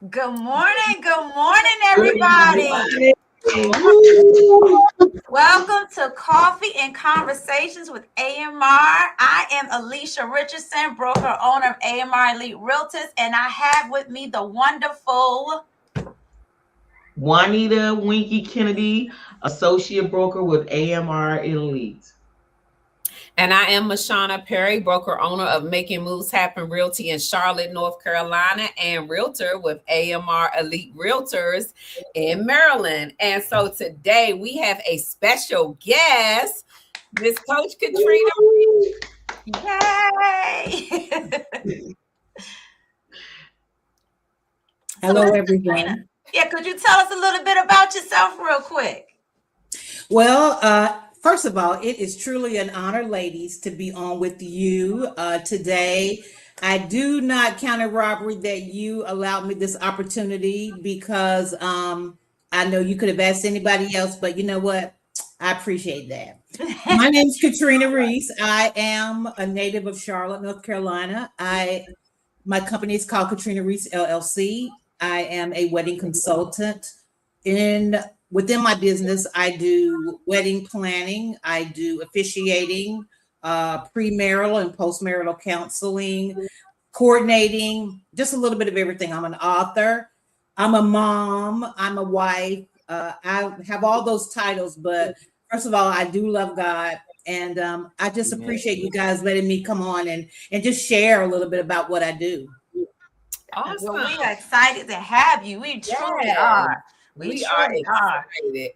Good morning, everybody. Welcome to Coffee and Conversations with AMR. I am Alicia Richardson, broker owner of AMR Elite Realtors, and I have with me the wonderful Juanita Winky Kennedy, associate broker with AMR Elite. And I am Mashana Perry, broker owner of Making Moves Happen Realty in Charlotte, North Carolina, and realtor with AMR Elite Realtors in Maryland. And so today we have a special guest, Miss Coach Catrina. Yay! Hello, everyone. Yeah, could you tell us a little bit about yourself real quick? Well, first of all, it is truly an honor, ladies, to be on with you today. I do not count it robbery that you allowed me this opportunity because I know you could have asked anybody else, but you know what? I appreciate that. My name is Catrina Reese. I am a native of Charlotte, North Carolina. My company is called Catrina Reese LLC. I am a wedding consultant. Within my business, I do wedding planning, I do officiating, premarital and postmarital counseling, coordinating, just a little bit of everything. I'm an author, I'm a mom, I'm a wife. I have all those titles, but first of all, I do love God. And I just appreciate you guys letting me come on and just share a little bit about what I do. Awesome. Well, we are excited to have you. We truly are. We truly are.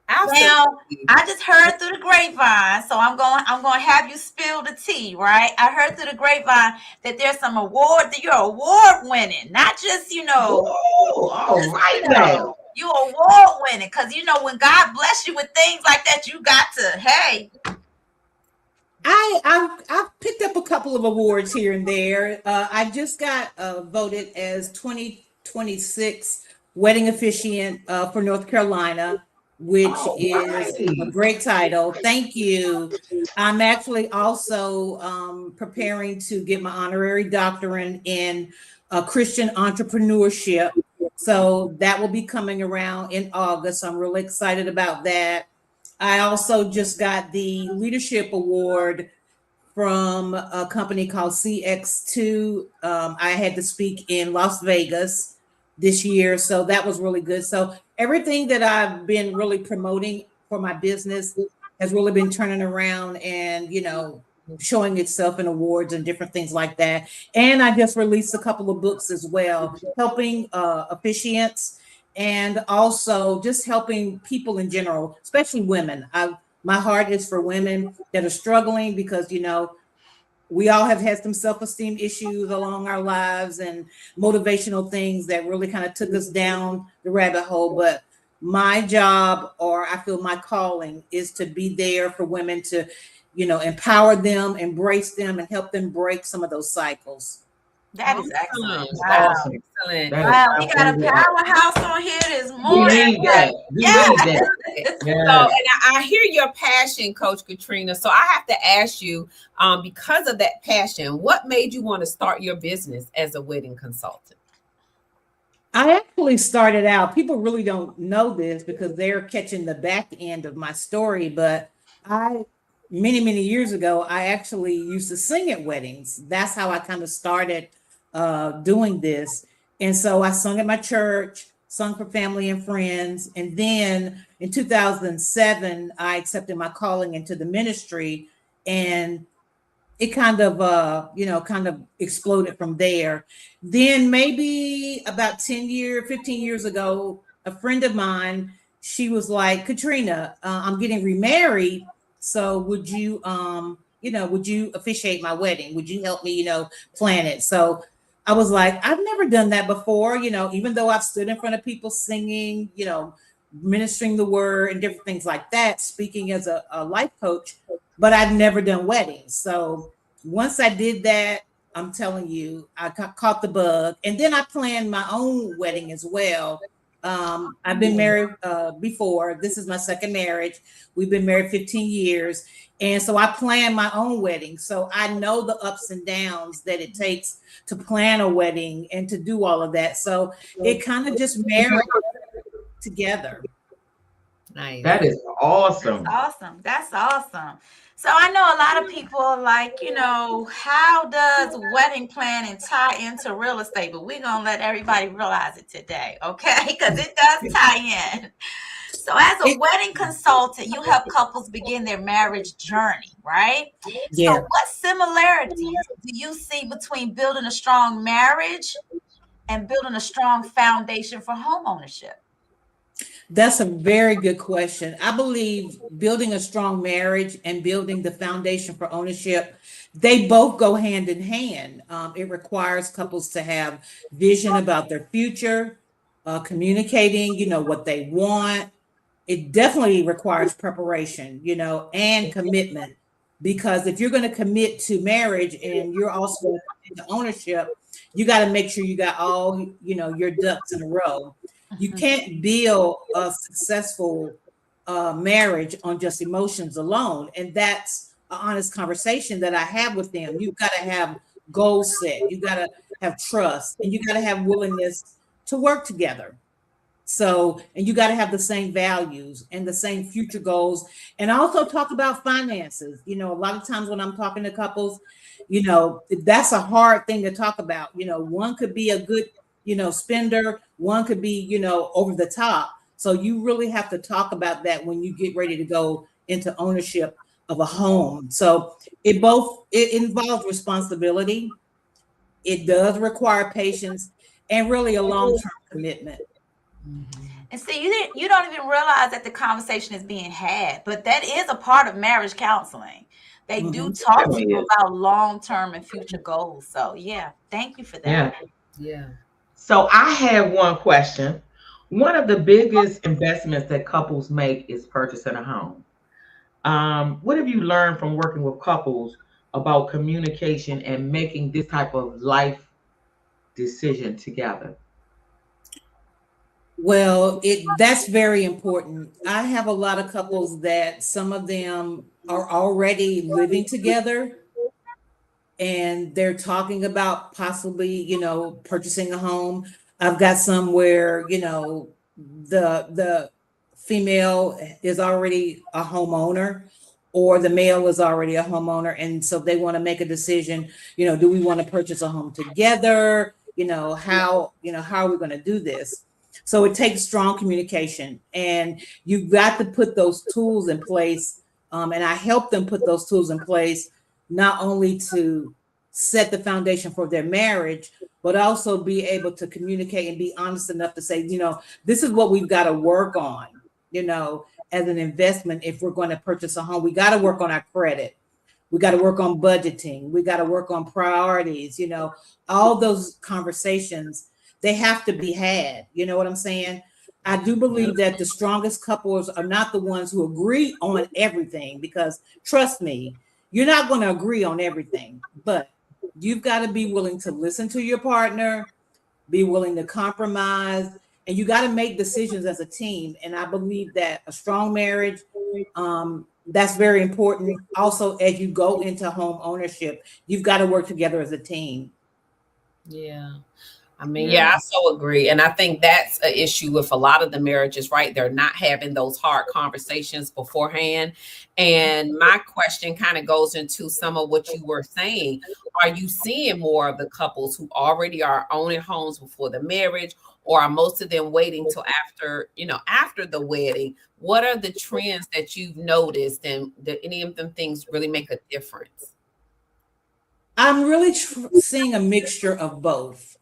Now, I just heard through the grapevine, so I'm going to have you spill the tea, right? I heard through the grapevine that there's some award that you're award winning, not just Oh, all right now. You award winning, because when God bless you with things like that, you got to I've picked up a couple of awards here and there. I just got voted as 2026 wedding officiant for North Carolina, which is a great title. Thank you. I'm actually also preparing to get my honorary doctorate in Christian entrepreneurship. So that will be coming around in August. I'm really excited about that. I also just got the leadership award from a company called CX2. I had to speak in Las Vegas this year, so that was really good. So everything that I've been really promoting for my business has really been turning around and showing itself in awards and different things like that. And I just released a couple of books as well, helping officiants and also just helping people in general, especially women. My heart is for women that are struggling because, we all have had some self-esteem issues along our lives and motivational things that really kind of took us down the rabbit hole. But my job, or I feel my calling, is to be there for women to, empower them, embrace them, and help them break some of those cycles. That is excellent. Wow. Excellent. Wow, we got a powerhouse on here this morning. We need that. So, and I hear your passion, Coach Catrina. So I have to ask you, because of that passion, what made you want to start your business as a wedding consultant? I actually started out, people really don't know this because they're catching the back end of my story, but many, many years ago, I actually used to sing at weddings. That's how I kind of started doing this. And so I sung at my church, sung for family and friends. And then in 2007, I accepted my calling into the ministry, and it kind of exploded from there. Then maybe about 15 years ago, a friend of mine, she was like, Catrina, I'm getting remarried. So would you officiate my wedding? Would you help me, plan it? So I was like, I've never done that before, even though I've stood in front of people singing, ministering the word and different things like that, speaking as a life coach, but I've never done weddings. So once I did that, I'm telling you, I caught the bug. And then I planned my own wedding as well. I've been married before. This is my second marriage. We've been married 15 years. And so I plan my own wedding. So I know the ups and downs that it takes to plan a wedding and to do all of that. So it kind of just married together. Nice. That is awesome. That's awesome. That's awesome. So I know a lot of people are like, you know, how does wedding planning tie into real estate? But we're going to let everybody realize it today, okay? Because it does tie in. So as a wedding consultant, you help couples begin their marriage journey, right? Yeah. So what similarities do you see between building a strong marriage and building a strong foundation for home ownership? That's a very good question. I believe building a strong marriage and building the foundation for ownership, they both go hand in hand. It requires couples to have vision about their future, communicating, you know, what they want. It definitely requires preparation, you know, and commitment. Because if you're going to commit to marriage and you're also into ownership, you got to make sure you got all, you know, your ducks in a row. You can't build a successful marriage on just emotions alone. And that's an honest conversation that I have with them. You've got to have goals set. You got to have trust, and you got to have willingness to work together. So, and you got to have the same values and the same future goals, and also talk about finances. You know, a lot of times when I'm talking to couples, you know, that's a hard thing to talk about. You know, one could be a good, you know, spender, one could be, you know, over the top. So you really have to talk about that when you get ready to go into ownership of a home. So it involves responsibility. It does require patience and really a long-term commitment. And see, you don't even realize that the conversation is being had, but that is a part of marriage counseling. They do talk to you about long-term and future goals. So yeah, thank you for that. Yeah. So I have one question. One of the biggest investments that couples make is purchasing a home. What have you learned from working with couples about communication and making this type of life decision together? Well, that's very important. I have a lot of couples that some of them are already living together and they're talking about possibly, you know, purchasing a home. I've got some where, you know, the female is already a homeowner or the male is already a homeowner. And so they want to make a decision, you know, do we want to purchase a home together? How are we going to do this? So it takes strong communication, and you've got to put those tools in place. And I help them put those tools in place, not only to set the foundation for their marriage, but also be able to communicate and be honest enough to say, you know, this is what we've got to work on, you know, as an investment. If we're going to purchase a home, we got to work on our credit. We got to work on budgeting. We got to work on priorities, you know, all those conversations, they have to be had. You know what I'm saying? I do believe that the strongest couples are not the ones who agree on everything, because trust me, you're not going to agree on everything, but you've got to be willing to listen to your partner, be willing to compromise, and you got to make decisions as a team. And I believe that a strong marriage, that's very important. Also, as you go into home ownership, you've got to work together as a team. Yeah. I mean, yeah, I so agree. And I think that's an issue with a lot of the marriages, right? They're not having those hard conversations beforehand. And my question kind of goes into some of what you were saying. Are you seeing more of the couples who already are owning homes before the marriage, or are most of them waiting till after the wedding? What are the trends that you've noticed, and do any of them things really make a difference? I'm really seeing a mixture of both.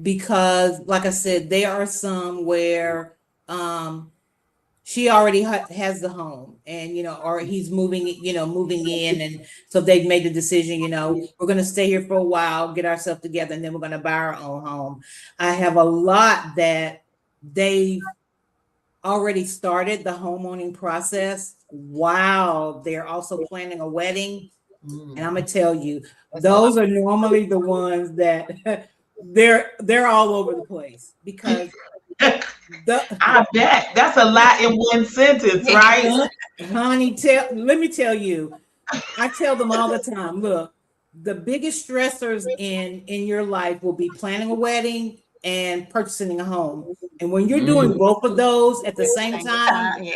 Because, like I said, there are some where she already has the home, and or he's moving in, and so they've made the decision. We're going to stay here for a while, get ourselves together, and then we're going to buy our own home. I have a lot that they've already started the homeowning process while they're also planning a wedding, and I'm gonna tell you, those are normally the ones that. They're all over the place, because I bet that's a lot in one sentence, right? Honey, let me tell you, I tell them all the time, look, the biggest stressors in your life will be planning a wedding and purchasing a home. And when you're doing both of those at the same time,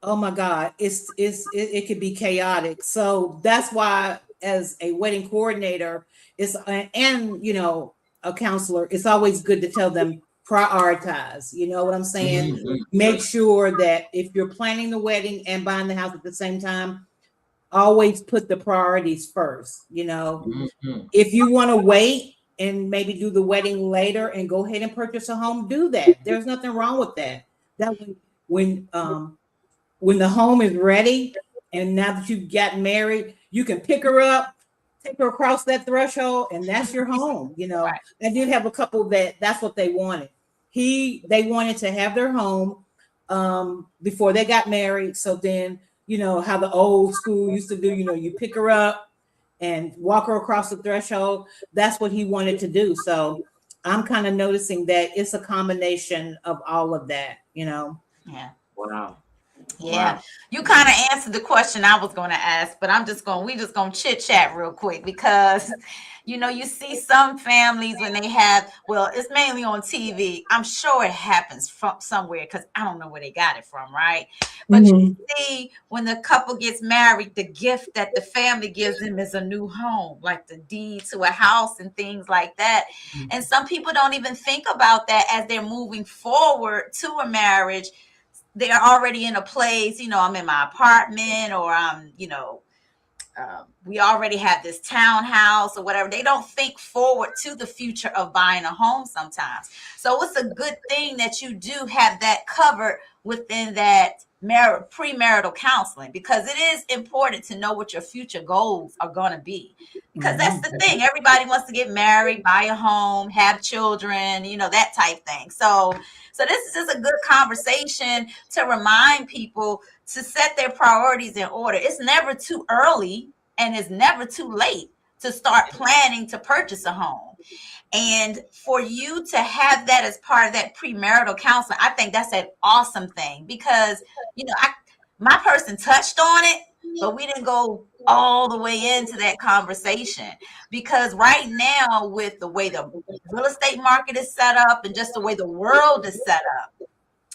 oh my God, it could be chaotic. So that's why, as a wedding coordinator, and a counselor, it's always good to tell them prioritize. You know what I'm saying? Make sure that if you're planning the wedding and buying the house at the same time, always put the priorities first. If you want to wait and maybe do the wedding later and go ahead and purchase a home, do that. There's nothing wrong with that. That when the home is ready, and now that you've gotten married, you can pick her up, take her across that threshold, and that's your home. Right. I did have a couple that's what they wanted. They wanted to have their home before they got married. So then, how the old school used to do, you pick her up and walk her across the threshold. That's what he wanted to do. So I'm kind of noticing that it's a combination of all of that, Yeah. Wow. Yeah, you kind of answered the question I was going to ask, but we just going to chit chat real quick because, you see some families when they have, well, it's mainly on TV. I'm sure it happens from somewhere because I don't know where they got it from, right? But you see when the couple gets married, the gift that the family gives them is a new home, like the deed to a house and things like that. And some people don't even think about that as they're moving forward to a marriage. They're already in a place, I'm in my apartment, or I'm, we already have this townhouse or whatever. They don't think forward to the future of buying a home sometimes. So it's a good thing that you do have that covered within that premarital counseling, because it is important to know what your future goals are going to be. Because that's the thing. Everybody wants to get married, buy a home, have children, that type thing. So this is just a good conversation to remind people to set their priorities in order. It's never too early and it's never too late to start planning to purchase a home. And for you to have that as part of that premarital counseling, I think that's an awesome thing, because, my person touched on it, but we didn't go all the way into that conversation, because right now, with the way the real estate market is set up and just the way the world is set up,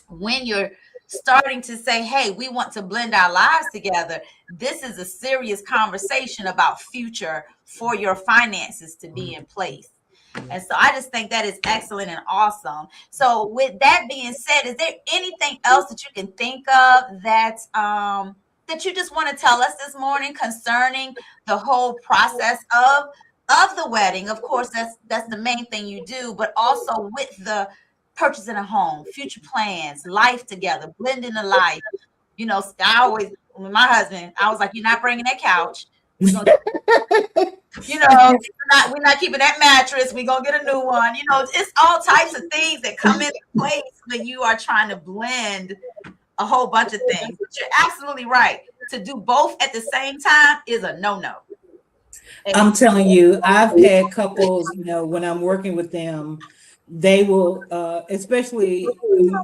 when you're starting to say, hey, we want to blend our lives together, this is a serious conversation about future for your finances to be in place. And so I just think that is excellent and awesome. So with that being said, is there anything else that you can think of that you just want to tell us this morning concerning the whole process of the wedding? Of course, that's the main thing you do, but also with the purchasing a home, future plans, life together, blending the life. I always, with my husband, I was like, you're not bringing that couch. We're gonna, we're not keeping that mattress. We're gonna get a new one. It's all types of things that come into place when you are trying to blend a whole bunch of things. But you're absolutely right. To do both at the same time is a no-no. I'm telling you, I've had couples, when I'm working with them, they will, especially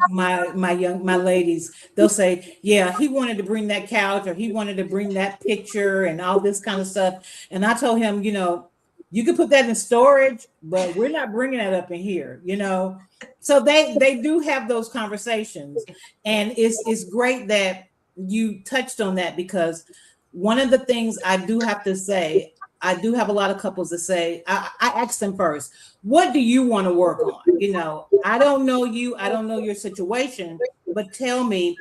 my ladies, they'll say, yeah, he wanted to bring that couch, or he wanted to bring that picture and all this kind of stuff. And I told him, you can put that in storage, but we're not bringing that up in here, So they do have those conversations. And it's great that you touched on that, because one of the things I do have to say, I do have a lot of couples that say, I ask them first, what do you want to work on? I don't know you, I don't know your situation, but tell me,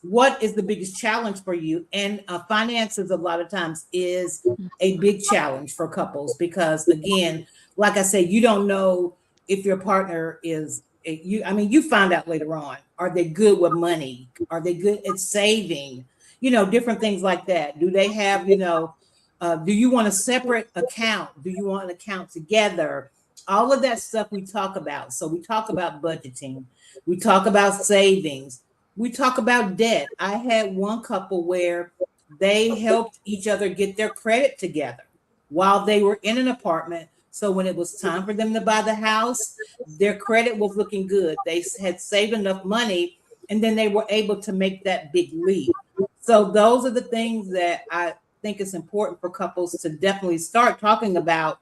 what is the biggest challenge for you? And finances a lot of times is a big challenge for couples, because again, like I said, you don't know if your partner is, you find out later on, are they good with money? Are they good at saving? Different things like that. Do they have, do you want a separate account? Do you want an account together? All of that stuff we talk about. So we talk about budgeting. We talk about savings. We talk about debt. I had one couple where they helped each other get their credit together while they were in an apartment. So when it was time for them to buy the house, their credit was looking good. They had saved enough money, and then they were able to make that big leap. So those are the things that I think it's important for couples to definitely start talking about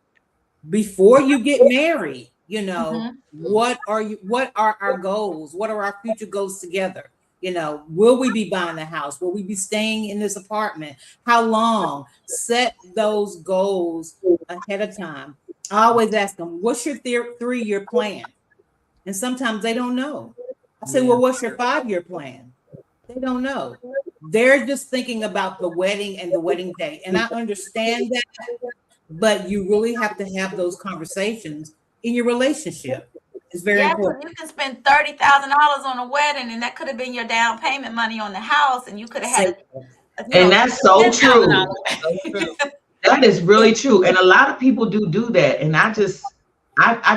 before you get married. You know, what are our goals? What are our future goals together? You know, will we be buying a house? Will we be staying in this apartment? How long? Set those goals ahead of time. I always ask them, what's your 3-year plan? And sometimes they don't know. I say, well, what's your 5-year plan? They don't know. They're just thinking about the wedding and the wedding day. And I understand that, but you really have to have those conversations in your relationship. It's very important. You can spend $30,000 on a wedding, and that could have been your down payment money on the house, and you could have had and that's so true. That is really true. And a lot of people do that. And I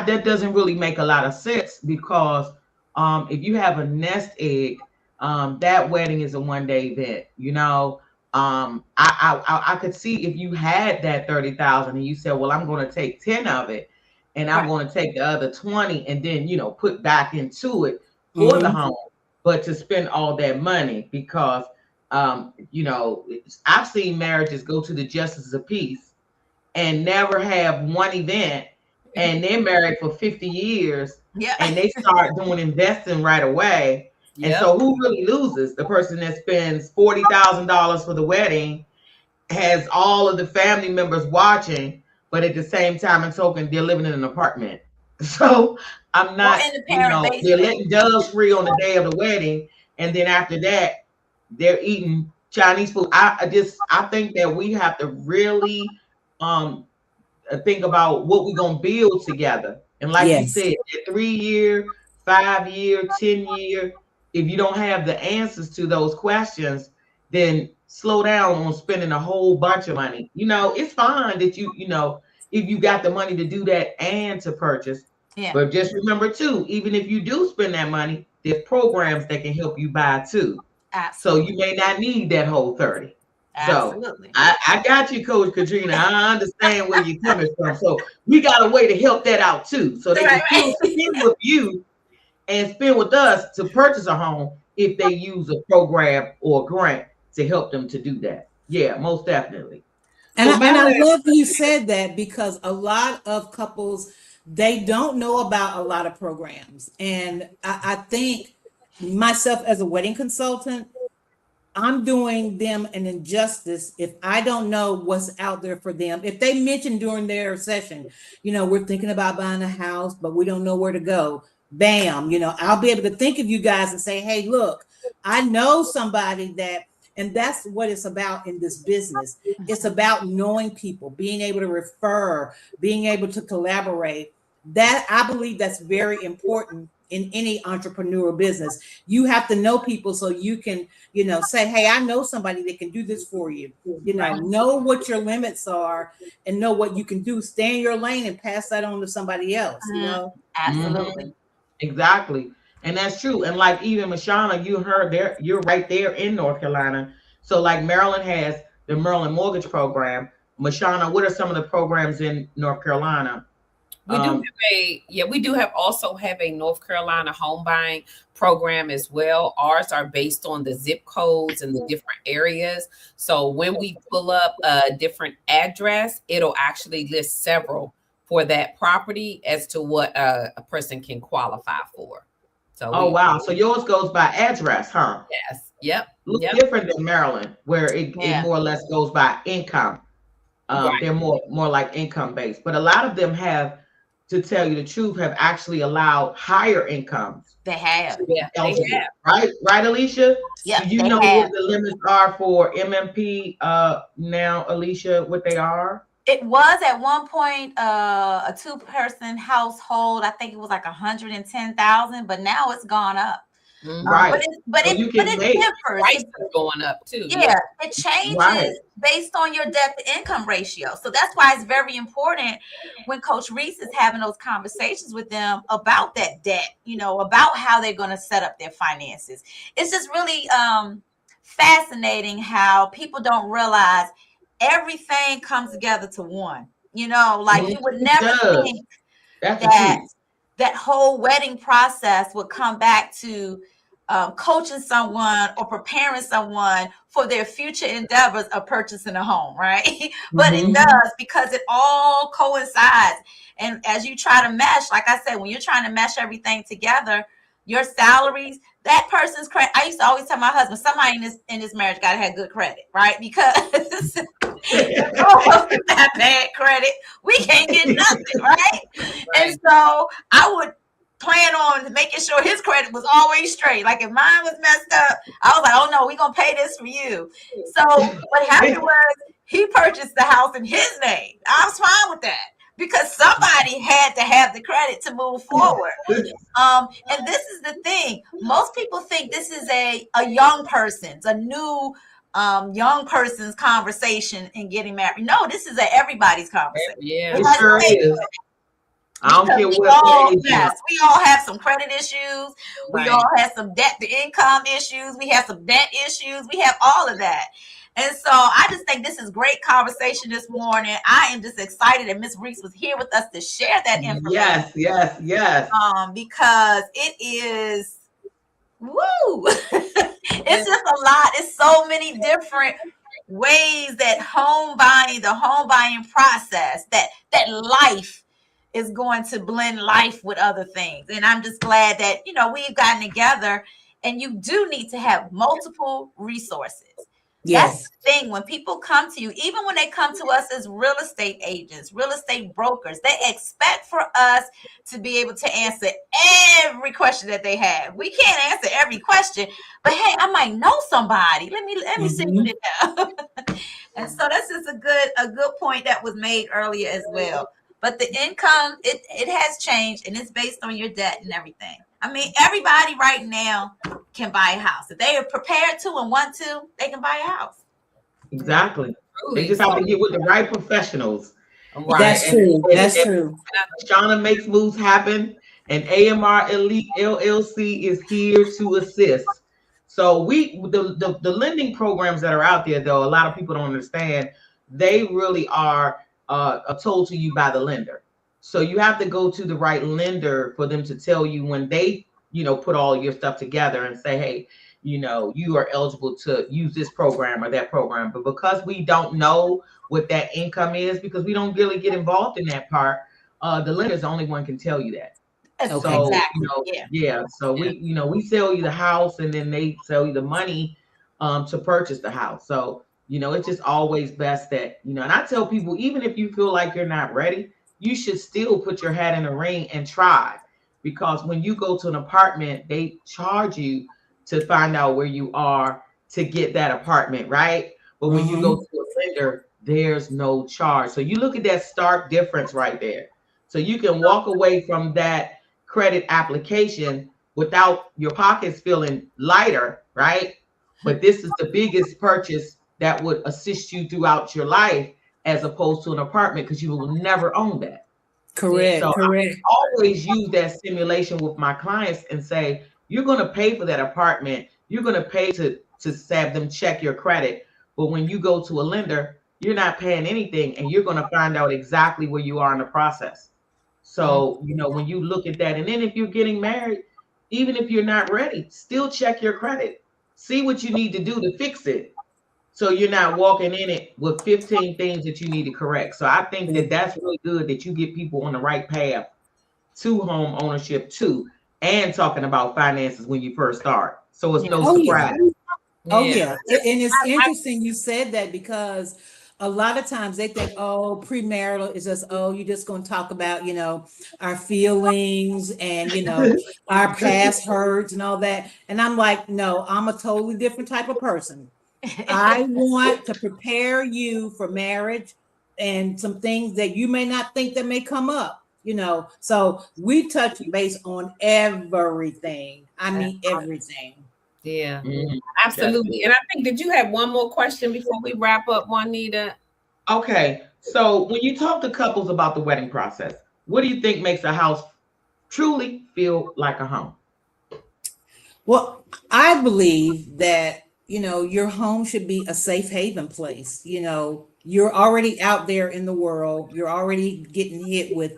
that doesn't really make a lot of sense, because if you have a nest egg, that wedding is a one-day event. You know, I could see if you had that 30,000 and you said, well, I'm going to take 10 of it, and I'm going to take the other 20 and then, you know, put back into it for the home. But to spend all that money, because you know, I've seen marriages go to the justice of peace and never have one event, and they're married for 50 years, and they start doing investing right away. And so who really loses? The person that spends $40,000 for the wedding, has all of the family members watching, but at the same time and token, they're living in an apartment. So I'm not, you know, they're letting doves free on the day of the wedding, and then after that, they're eating Chinese food. I think that we have to really think about what we're gonna build together. And like you said, 3-year, 5-year, 10-year, if you don't have the answers to those questions, then slow down on spending a whole bunch of money. You know, it's fine that you know, if you got the money to do that and to purchase. But just remember too, even if you do spend that money, there's programs that can help you buy too. So you may not need that whole 30. Absolutely. So I got you, Coach Catrina. I understand where you're coming from. So we got a way to help that out too. So they can still spend with you and spend with us to purchase a home if they use a program or a grant to help them to do that. Yeah, most definitely. And I love you said that, because a lot of couples, they don't know about a lot of programs. And I think myself as a wedding consultant, I'm doing them an injustice if I don't know what's out there for them. If they mention during their session, you know, we're thinking about buying a house, but we don't know where to go. Bam, you know, I'll be able to think of you guys and say, hey, look, I know somebody that, and that's what it's about in this business. It's about knowing people, being able to refer, being able to collaborate. That, I believe, that's very important in any entrepreneurial business. You have to know people so you can, you know, say, hey, I know somebody that can do this for you. You know what your limits are and know what you can do. Stay in your lane and pass that on to somebody else, you know? Absolutely. Exactly. And that's true. And like even Mashana, you heard there, you're right there in North Carolina. So like Maryland has the Maryland Mortgage Program. Mashana, what are some of the programs in North Carolina? We do also have a North Carolina home buying program as well. Ours are based on the zip codes and the different areas. So when we pull up a different address, it'll actually list several for that property as to what a person can qualify for. So wow. So yours goes by address, huh? Yes. Yep. Different than Maryland, where it more or less goes by income. They're more like income based, but a lot of them have, to tell you the truth, have actually allowed higher incomes. They have. They have. Right, Alicia? Yeah. Do you know what the limits are for MMP now, Alicia, what they are? It was at one point a 2-person household. I think it was like 110,000, but now it's gone up. Right. But it differs. Prices are going up too. Yeah, it changes based on your debt to income ratio. So that's why it's very important when Coach Reese is having those conversations with them about that debt, you know, about how they're going to set up their finances. It's just really fascinating how people don't realize everything comes together to one. You know, like you would never think that that whole wedding process would come back to coaching someone or preparing someone for their future endeavors of purchasing a home, right? But it does, because it all coincides. And as you try to mesh, like I said, when you're trying to mesh everything together, your salaries, that person's credit. I used to always tell my husband, somebody in this marriage got to have good credit, right? Because that bad credit, we can't get nothing, right? And so I would plan on making sure his credit was always straight. Like if mine was messed up, I was like, oh no, we're gonna pay this for you. So what happened was he purchased the house in his name. I was fine with that, because somebody had to have the credit to move forward. And this is the thing. Most people think this is a young person's, a new young person's conversation in getting married. No, this is everybody's conversation. Yeah, it sure is. I don't care what. We all have some credit issues. We all have some debt to income issues. We have some debt issues. We have all of that. And so I just think this is great conversation this morning. I am just excited that Miss Reese was here with us to share that information. Yes. Because it is, woo! It's just a lot. It's so many different ways that the home buying process, that life is going to blend life with other things. And I'm just glad that, we've gotten together, and you do need to have multiple resources. Yes. That's the thing. When people come to you, even when they come to us as real estate agents, real estate brokers, they expect for us to be able to answer every question that they have. We can't answer every question, but hey, I might know somebody. Let me see what it does. And so that's just a good point that was made earlier as well. But the income, it has changed, and it's based on your debt and everything. I mean, everybody right now can buy a house. If they are prepared to and want to, they can buy a house. Exactly. They just have to get with the right professionals. Right. That's true. That's true. Shauna Makes Moves Happen, and AMR Elite LLC is here to assist. So the lending programs that are out there, though, a lot of people don't understand, they really are told to you by the lender. So you have to go to the right lender for them to tell you when they, put all your stuff together and say, hey, you are eligible to use this program or that program. But because we don't know what that income is, because we don't really get involved in that part, the lender is the only one can tell you that. Okay, so, exactly. So we sell you the house, and then they sell you the money to purchase the house. So, it's just always best that, and I tell people, even if you feel like you're not ready, you should still put your hat in the ring and try, because when you go to an apartment, they charge you to find out where you are to get that apartment, right? But when you go to a lender, there's no charge. So you look at that stark difference right there. So you can walk away from that credit application without your pockets feeling lighter, right? But this is the biggest purchase that would assist you throughout your life, as opposed to an apartment, because you will never own that. Correct. So correct. I always use that simulation with my clients and say, you're going to pay for that apartment. You're going to pay to have them check your credit. But when you go to a lender, you're not paying anything, and you're going to find out exactly where you are in the process. So, when you look at that, and then if you're getting married, even if you're not ready, still check your credit. See what you need to do to fix it. So you're not walking in it with 15 things that you need to correct. So I think that that's really good, that you get people on the right path to home ownership too, and talking about finances when you first start. So it's no surprise. Yeah. And it's interesting you said that, because a lot of times they think, premarital is just, you're just going to talk about, our feelings and, our past hurts and all that. And I'm like, no, I'm a totally different type of person. I want to prepare you for marriage and some things that you may not think that may come up, So we touch base on everything. I mean, everything. Yeah, absolutely. And I think, did you have one more question before we wrap up, Juanita? Okay. So when you talk to couples about the wedding process, what do you think makes a house truly feel like a home? Well, I believe that, your home should be a safe haven place. You're already out there in the world. You're already getting hit with,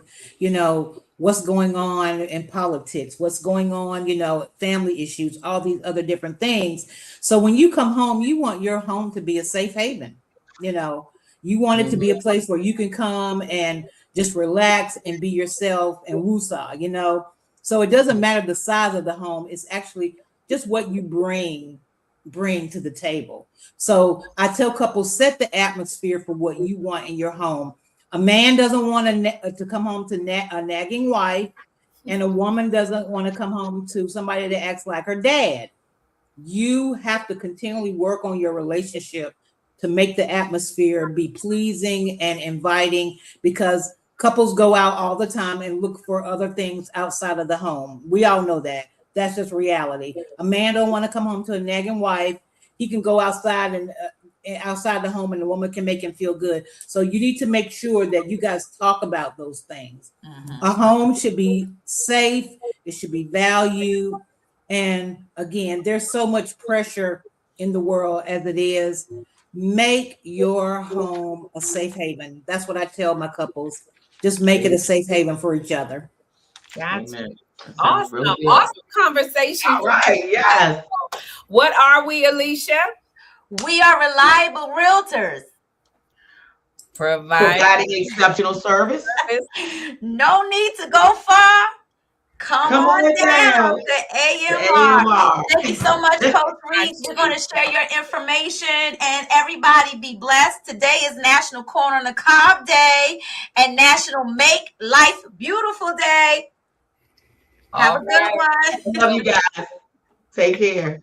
what's going on in politics, what's going on, family issues, all these other different things. So when you come home, you want your home to be a safe haven. You want it to be a place where you can come and just relax and be yourself and woosah. So it doesn't matter the size of the home. It's actually just what you bring to the table. So I tell couples, set the atmosphere for what you want in your home. A man doesn't want to come home to a nagging wife, and a woman doesn't want to come home to somebody that acts like her dad. You have to continually work on your relationship to make the atmosphere be pleasing and inviting, because couples go out all the time and look for other things outside of the home. We all know that. That's just reality. A man don't want to come home to a nagging wife. He can go outside and outside the home, and the woman can make him feel good. So you need to make sure that you guys talk about those things. A home should be safe. It should be valued. And again, there's so much pressure in the world as it is. Make your home a safe haven. That's what I tell my couples. Just make it a safe haven for each other. Gotcha. Awesome. Really awesome conversation. All right. Yes. What are we, Alicia? We are reliable realtors. Providing exceptional service. No need to go far. Come on down to AMR. Thank you so much, Coach Reese. We're going to share your information, and everybody be blessed. Today is National Corn on the Cob Day and National Make Life Beautiful Day. Have a good one. Love you guys. Take care.